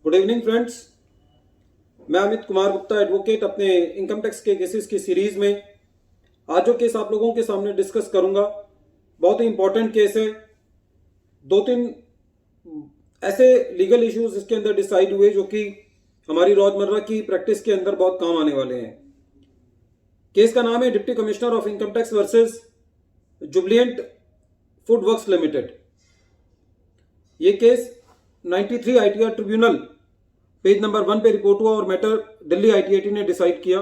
Good evening friends. मैं Amit Kumar Gupta advocate अपने income tax के केसेस की सीरीज में आज जो केस आप लोगों के सामने डिस्कस करूंगा बहुत ही इंपॉर्टेंट केस है। दो तीन ऐसे लीगल इश्यूज इसके अंदर डिसाइड हुए जो कि हमारी रोजमर्रा की प्रैक्टिस के अंदर बहुत काम आने वाले हैं। केस का नाम है deputy commissioner of income tax versus Jubilant Food Works Limited. ये case 93 ITR tribunal page number 1 पे रिपोर्ट हुआ और मैटर दिल्ली आईटीएटी ने डिसाइड किया।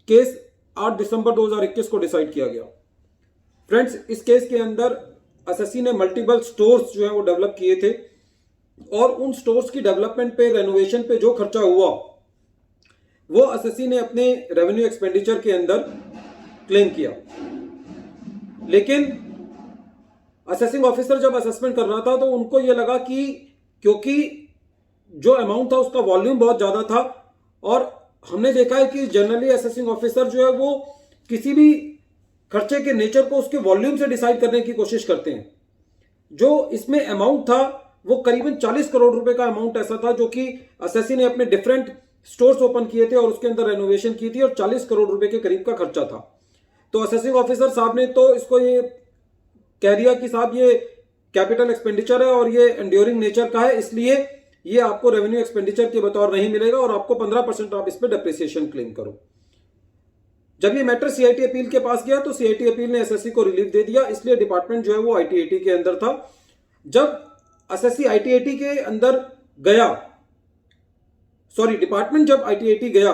केस 8 दिसंबर 2021 को डिसाइड किया गया। फ्रेंड्स, इस केस के अंदर एसएससी ने मल्टीपल स्टोर्स जो है वो डेवलप किए थे और उन स्टोर्स की डेवलपमेंट पे, रेनोवेशन पे जो खर्चा हुआ वो एसएससी ने अपने रेवेन्यू एक्सपेंडिचर के अंदर क्लेम किया। लेकिन असेसिंग ऑफिसर जब असेसमेंट कर रहा था तो उनको यह लगा कि क्योंकि जो अमाउंट था उसका वॉल्यूम बहुत ज्यादा था और हमने देखा है कि जनरली असेसिंग ऑफिसर जो है वो किसी भी खर्चे के नेचर को उसके वॉल्यूम से डिसाइड करने की कोशिश करते हैं। जो इसमें अमाउंट था वो करीबन 40 करोड़ रुपए का अमाउंट ऐसा था जो कि असेसी ने अपने डिफरेंट स्टोर्स ओपन किए थे और उसके अंदर रेनोवेशन की थी और 40 करोड़ रुपए के करीब का खर्चा था। तो असेसिंग ऑफिसर साहब ने तो इसको ये कह दिया कि साहब ये कैपिटल एक्सपेंडिचर है और ये एंड्योरिंग नेचर का है, इसलिए ये आपको रेवेन्यू एक्सपेंडिचर के बतौर नहीं मिलेगा और आपको 15% आप इस पे डेप्रिसिएशन क्लेम करो। जब ये मैटर सीआईटी अपील के पास गया तो सीआईटी अपील ने एसएससी को रिलीफ दे दिया, इसलिए डिपार्टमेंट जो है वो आईटीएटी के अंदर था। जब एसएससी आईटीएटी के अंदर गया, डिपार्टमेंट जब आईटीएटी गया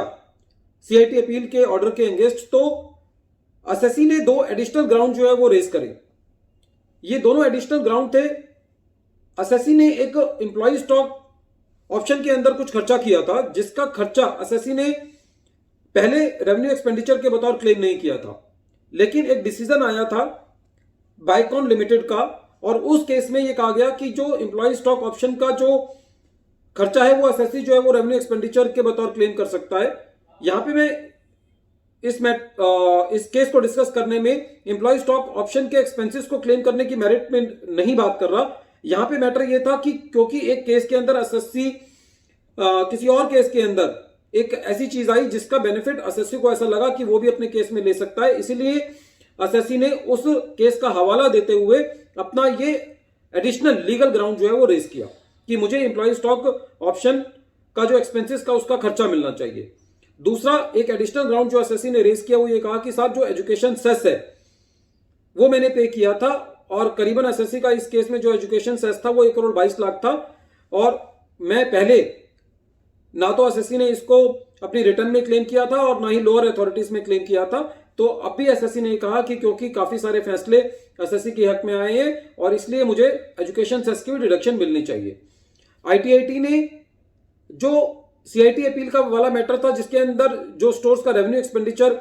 सीआईटी अपील के ऑर्डर के अगेंस्ट, तो एसएससी ने 2 एडिशनल ग्राउंड जो है वो रेज करे। ये दोनों एडिशनल ग्राउंड थे, एसएससी ने एक एम्प्लॉय स्टॉक ऑप्शन के अंदर कुछ खर्चा किया था जिसका खर्चा एसएससी ने पहले रेवेन्यू एक्सपेंडिचर के बतौर क्लेम नहीं किया था, लेकिन एक डिसीजन आया था बाइकॉन लिमिटेड का और उस केस में यह कहा गया कि जो एम्प्लॉय स्टॉक ऑप्शन का जो खर्चा है वो एसएससी जो है वो रेवेन्यू एक्सपेंडिचर के बतौर क्लेम कर सकता है। यहां पे मैं इस केस को डिस्कस करने में एम्प्लॉय स्टॉक ऑप्शन के एक्सपेंसेस को क्लेम करने की मेरिट में नहीं बात कर रहा। यहां पे मैटर ये था कि क्योंकि एक केस के अंदर एसएससी किसी और केस के अंदर एक ऐसी चीज आई जिसका बेनिफिट एसएससी को ऐसा लगा कि वो भी अपने केस में ले सकता है, इसीलिए एसएससी ने उस केस का हवाला देते हुए अपना ये एडिशनल लीगल ग्राउंड जो है वो रेज किया कि मुझे एम्प्लॉय स्टॉक ऑप्शन का जो एक्सपेंसेस का उसका खर्चा मिलना चाहिए। दूसरा एक एडिशनल ग्राउंड जो एसएससी ने रेज किया वो ये कहा कि साहब जो एजुकेशन सेस है वो मैंने पे किया था और करीबन एसएससी का इस केस में जो एजुकेशन सेस था वो 1 करोड़ 22 लाख था और मैं पहले ना तो एसएससी ने इसको अपनी रिटर्न में क्लेम किया था और ना ही लोअर अथॉरिटीज में क्लेम किया था। तो अब भी एसएससी ने कहा कि क्योंकि काफी सारे फैसले एसएससी के हक में आए हैं और इसलिए मुझे एजुकेशन सेस की भी डिडक्शन मिलनी चाहिए। आईटीआईटी ने जो सीआईटी अपील का वाला मैटर था जिसके अंदर जो स्टोर्स का रेवेन्यू एक्सपेंडिचर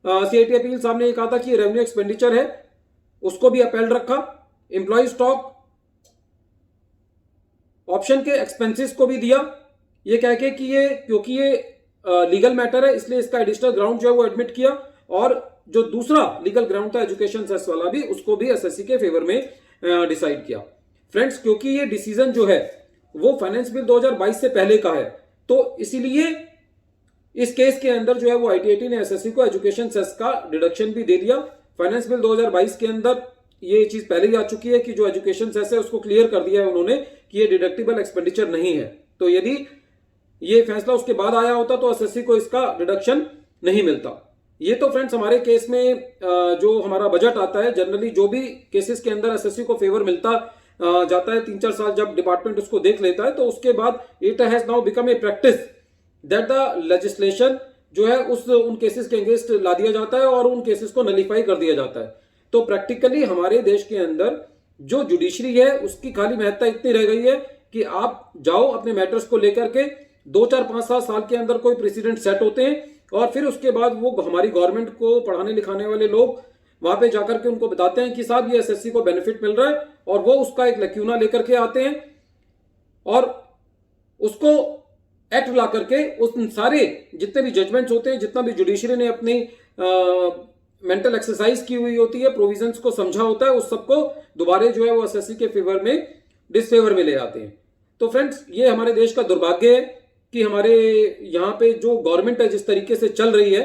सीआईटी अपील सामने ये कहा था कि रेवेन्यू एक्सपेंडिचर है, उसको भी अपील रखा। एम्प्लॉय स्टॉक ऑप्शन के एक्सपेंसेस को भी दिया, ये कह के कि ये क्योंकि ये लीगल मैटर है इसलिए इसका एडिशनल ग्राउंड जो है वो एडमिट किया और जो दूसरा लीगल ग्राउंड था एजुकेशन सेस वाला भी उसको भी एसएससी के फेवर में डिसाइड किया। फ्रेंड्स, क्योंकि ये डिसीजन जो है वो फाइनेंस बिल 2022 से पहले का है तो इसीलिए इस केस के अंदर जो है वो आईटीएटी ने एसएससी को एजुकेशन सेस का डिडक्शन भी दे दिया। फाइनेंस बिल 2022 के अंदर ये चीज पहले ही आ चुकी है कि जो एजुकेशन सेस है उसको क्लियर कर दिया है उन्होंने कि ये डिडक्टिबल एक्सपेंडिचर नहीं है। तो यदि ये फैसला उसके बाद आया होता तो एसएससी को इसका डिडक्शन नहीं मिलता। ये तो फ्रेंड्स हमारे केस में जो हमारा बजट आता है, जनरली जो भी केसेस के अंदर एसएससी को फेवर मिलता जाता है 3-4 साल जब डिपार्टमेंट उसको देख लेता है तो उसके बाद it has now become a practice that the legislation जो है उन केसेस के अगेंस्ट ला दिया जाता है और उन केसेस को नलीफाई कर दिया जाता है। तो प्रैक्टिकली हमारे देश के अंदर जो जुडिशरी है उसकी खाली महत्ता इतनी रह गई है कि आप जाओ अपने मैटर्स को लेकर के 2-4-5-7 साल के अंदर कोई प्रेसिडेंट सेट होते हैं और फिर उसके बाद वो हमारी गवर्नमेंट को पढ़ाने लिखाने वाले लोग वहां पे जाकर के उनको बताते हैं कि साहब ये एसएससी को बेनिफिट मिल रहा है और वो उसका एक लक्यूना लेकर के आते हैं और उसको एक्ट ला करके उस सारे जितने भी जजमेंट्स होते हैं, जितना भी जुडिशरी ने अपनी मेंटल एक्सरसाइज की हुई होती है, प्रोविजंस को समझा होता है, उस सबको दोबारा जो है वो एसएससी के फेवर में डिसफेवर में ले आते हैं। तो फ्रेंड्स, ये हमारे देश का दुर्भाग्य है कि हमारे यहाँ पे जो गवर्नमेंट है जिस तरीके से चल रही है,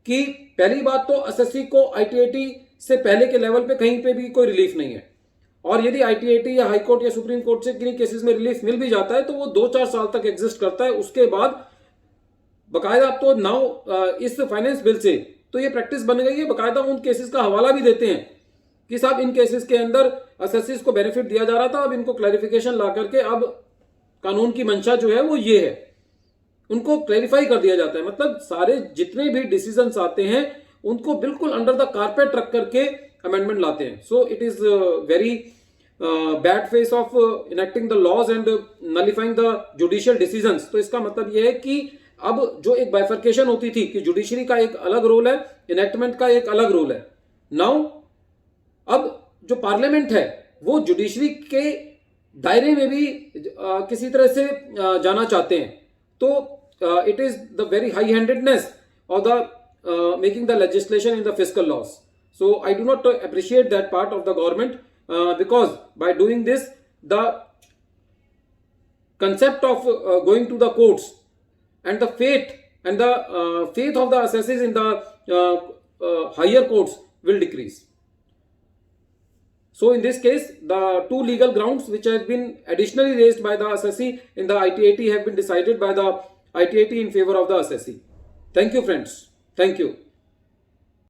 कि पहली बात तो एसएससी को आईटीआईटी से पहले के लेवल पे कहीं पे भी कोई रिलीफ नहीं है, और यदि आईटीआईटी या हाईकोर्ट या सुप्रीम कोर्ट से किन्हीं केसेस में रिलीफ मिल भी जाता है तो वो 2-4 साल तक एग्जिस्ट करता है। उसके बाद बकायदा अब तो नाउ इस फाइनेंस बिल से तो ये प्रैक्टिस बन गई है, बकायदा उन केसेस का हवाला भी देते हैं कि साहब इन केसेस के अंदर एसएससीज को बेनिफिट दिया जा रहा था, अब इनको क्लैरिफिकेशन ला करके अब कानून की मंशा जो है वो ये है, उनको क्लैरिफाई कर दिया जाता है। मतलब सारे जितने भी डिसीजंस आते हैं उनको बिल्कुल अंडर द कारपेट रख करके अमेंडमेंट लाते हैं। So it is very bad face of enacting the laws and nullifying the judicial decisions. तो इसका मतलब यह है कि अब जो एक बाइफर्केशन होती थी कि जुडिशरी का एक अलग रोल है, इनेक्टमेंट का एक अलग रोल है, नाउ अब जो पार्लियामेंट है वो जुडिशरी के दायरे में भी किसी तरह से जाना चाहते हैं। तो it is the very high handedness of the making the legislation in the fiscal loss. So I do not appreciate that part of the government because by doing this the concept of going to the courts and the faith of the assessees in the higher courts will decrease. So in this case, the two legal grounds which have been additionally raised by the assessee in the ITAT have been decided by the ITAT in favor of the assessee. Thank you friends. Thank you.